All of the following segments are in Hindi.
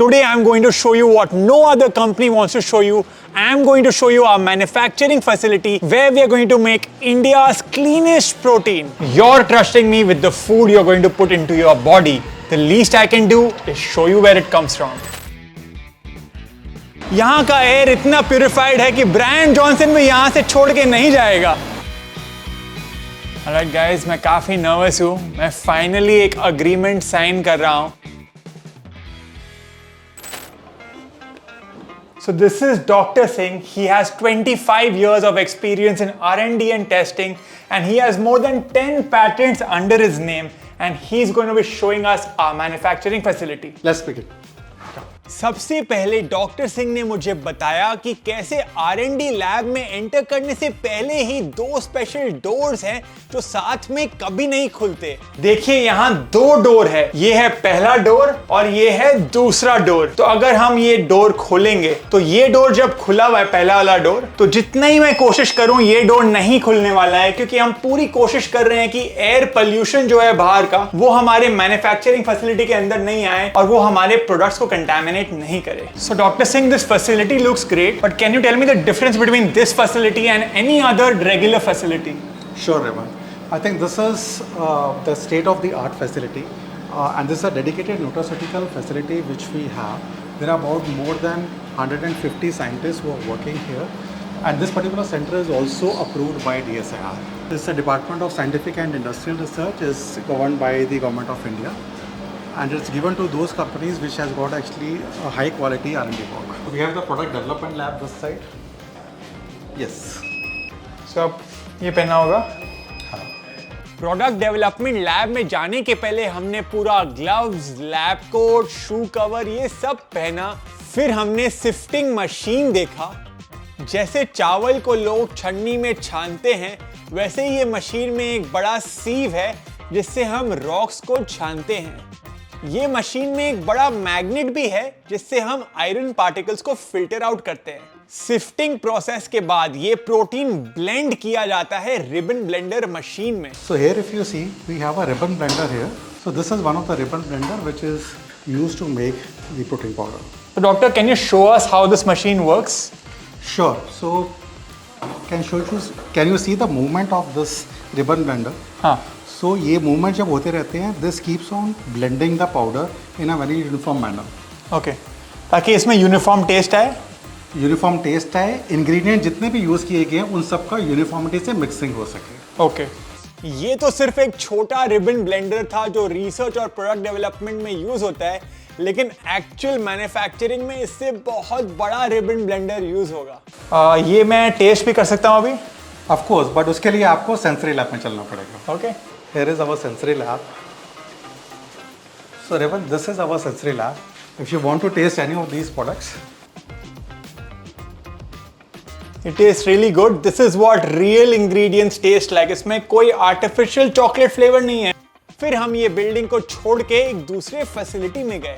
today I'm going to show you what no other company wants to show you. I'm going to show you our manufacturing facility where we are going to make India's cleanest protein. You're trusting me with the food you're going to put into your body. The least I can do is show you where it comes from. यहाँ का एयर इतना प्यूरिफाइड है कि ब्रायन जॉनसन भी यहाँ से छोड़ के नहीं जाएगा। Alright guys, मैं काफी नर्वस हूँ। मैं फाइनली एक अग्रीमेंट साइन कर रहा हूँ। So this is Dr. Singh. He has 25 years of experience in R&D and testing, and he has more than 10 patents under his name, and he's going to be showing us our manufacturing facility. Let's begin. सबसे पहले डॉक्टर सिंह ने मुझे बताया कि कैसे R&D लैब में एंटर करने से पहले ही दो स्पेशल डोर्स हैं जो साथ में कभी नहीं खुलते। देखिए यहाँ दो डोर है, ये है पहला डोर और ये है दूसरा डोर। तो अगर हम ये डोर खोलेंगे तो ये डोर जब खुला हुआ है पहला वाला डोर, तो जितना ही मैं कोशिश करूं ये डोर नहीं खुलने वाला है, क्योंकि हम पूरी कोशिश कर रहे हैं कि एयर पोल्यूशन जो है बाहर का वो हमारे मैन्युफैक्चरिंग फैसिलिटी के अंदर नहीं आए और वो हमारे प्रोडक्ट्स को कंटामिनेट नहीं करे। So Dr. Singh, this facility looks great, but can you tell me the difference between this facility and any other regular facility? Sure, Raymond. I think this is the state-of-the-art facility, and this is a dedicated nutraceutical facility which we have. There are about more than 150 scientists who are working here, and this particular center is also approved by DSIR. This is a Department of Scientific and Industrial Research, is governed by the Government of India. And it's given to those companies which has got actually a high quality R&D work. We have the product development lab this side. Yes. So अब ये पहना होगा। प्रोडक्ट डेवलपमेंट लैब में जाने के पहले हमने पूरा gloves, lab coat, shoe cover ये सब पहना। फिर हमने सिफ्टिंग मशीन देखा। जैसे चावल को लोग छन्नी में छानते हैं, वैसे ही ये मशीन में एक बड़ा सीव है जिससे हम रॉक्स को छानते हैं। ये मशीन में एक बड़ा मैग्नेट भी है जिससे हम आयरन पार्टिकल्स को फिल्टर आउट करते हैं। सिफ्टिंग प्रोसेस के बाद ये प्रोटीन ब्लेंड किया जाता है रिबन ब्लेंडर मशीन में। So here if you see, we have a ribbon blender here. So this is one of the ribbon blender which is used to make the protein powder. So doctor, can you show us how this machine works? Sure. So can you see the movement of this ribbon blender? हाँ। So ये movement जब होते रहते हैं, this keeps on blending the powder in a very uniform manner. Okay. ताकि इसमें यूनिफॉर्म टेस्ट आए। यूनिफॉर्म टेस्ट आए, इंग्रेडिएंट जितने भी यूज किए गए हैं उन सब का यूनिफॉर्मिटी से मिक्सिंग हो सके। ओके। ये तो सिर्फ एक छोटा रिबन ब्लेंडर था जो रिसर्च और प्रोडक्ट डेवलपमेंट में यूज होता है, लेकिन एक्चुअल मैन्युफैक्चरिंग में इससे बहुत बड़ा रिबन ब्लेंडर यूज होगा। ये मैं टेस्ट भी कर सकता हूँ अभी? ऑफ कोर्स, बट उसके लिए आपको सेंसरी लैब में चलना पड़ेगा। Okay. Here is our sensory lab. So Revan, this is our sensory lab. If you want to taste any of these products, it tastes really good. This is what real ingredients taste like. इसमें कोई artificial chocolate flavor नहीं है। फिर हम ये बिल्डिंग को छोड़ के एक दूसरे फैसिलिटी में गए।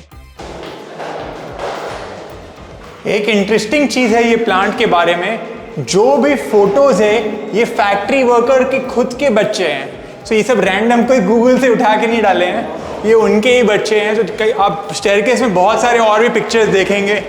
एक इंटरेस्टिंग चीज है ये प्लांट के बारे में, जो भी फोटोज है ये फैक्ट्री वर्कर के खुद के बच्चे हैं। तो ये सब रैंडम कोई गूगल से उठा के नहीं डाले हैं, ये उनके ही बच्चे हैं। तो कई आप स्टेयरकेस में बहुत सारे और भी पिक्चर्स देखेंगे,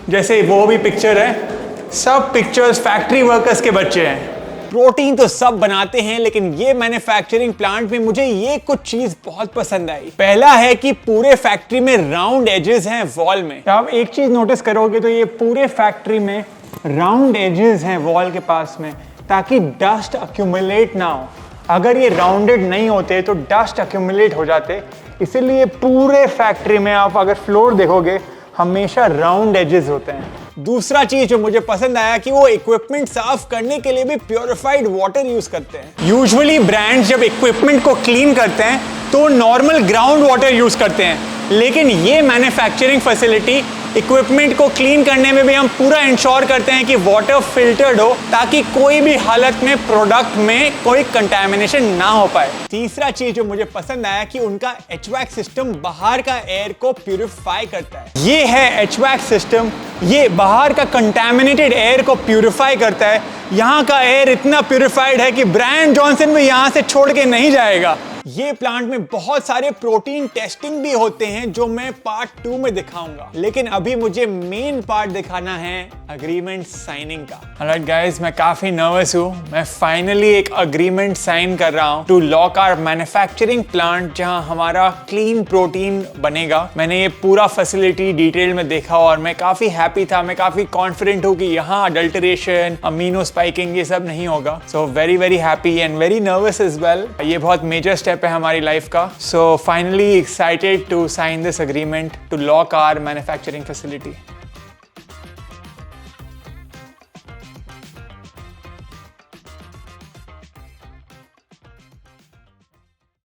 जैसे वो भी पिक्चर है, सब पिक्चर्स फैक्ट्री वर्कर्स के बच्चे हैं। प्रोटीन तो सब बनाते हैं, लेकिन ये मैन्युफैक्चरिंग प्लांट में मुझे ये कुछ चीज बहुत पसंद आई। पहला है कि पूरे फैक्ट्री में राउंड एजेस हैं वॉल में। आप एक चीज नोटिस करोगे तो ये पूरे फैक्ट्री में राउंड एजेस हैं वॉल के पास में, ताकि डस्ट अक्यूमुलेट ना हो। अगर ये राउंडेड नहीं होते तो डस्ट अक्यूमुलेट हो जाते, इसीलिए पूरे फैक्ट्री में आप अगर फ्लोर देखोगे हमेशा राउंड एजेस होते हैं। दूसरा चीज जो मुझे पसंद आया कि वो इक्विपमेंट साफ करने के लिए भी प्योरिफाइड वाटर यूज करते हैं। यूजुअली ब्रांड्स जब इक्विपमेंट को क्लीन करते हैं तो नॉर्मल ग्राउंड वाटर यूज करते हैं, लेकिन ये मैन्युफैक्चरिंग फैसिलिटी इक्विपमेंट को क्लीन करने में भी हम पूरा इंश्योर करते हैं कि वाटर फिल्टर्ड हो, ताकि कोई भी हालत में प्रोडक्ट में कोई कंटामिनेशन ना हो पाए। तीसरा चीज जो मुझे पसंद आया कि उनका HVAC सिस्टम बाहर का एयर को प्यूरिफाई करता है। ये है HVAC सिस्टम, ये बाहर का कंटामिनेटेड एयर को प्यूरिफाई करता है। यहाँ का एयर इतना प्यूरिफाइड है कि ब्रायन जॉनसन भी यहाँ से छोड़ के नहीं जाएगा। ये प्लांट में बहुत सारे प्रोटीन टेस्टिंग भी होते हैं जो मैं पार्ट 2 में दिखाऊंगा, लेकिन अभी मुझे मेन पार्ट दिखाना है अग्रीमेंट साइनिंग का। ऑलराइट गाइस, मैं काफी नर्वस हूँ। मैं फाइनली एक अग्रीमेंट साइन कर रहा हूँ to lock our manufacturing plant, जहाँ हमारा क्लीन प्रोटीन बनेगा। मैंने ये पूरा फैसिलिटी डिटेल में देखा और मैं काफी हैप्पी था। मैं काफी कॉन्फिडेंट हूँ कि यहाँ अडल्टरेशन, अमीनो स्पाइकिंग ये सब नहीं होगा। So very very happy and very nervous as well. ये बहुत मेजर स्टेप है हमारी लाइफ का। So finally excited to sign this agreement to lock our manufacturing facility.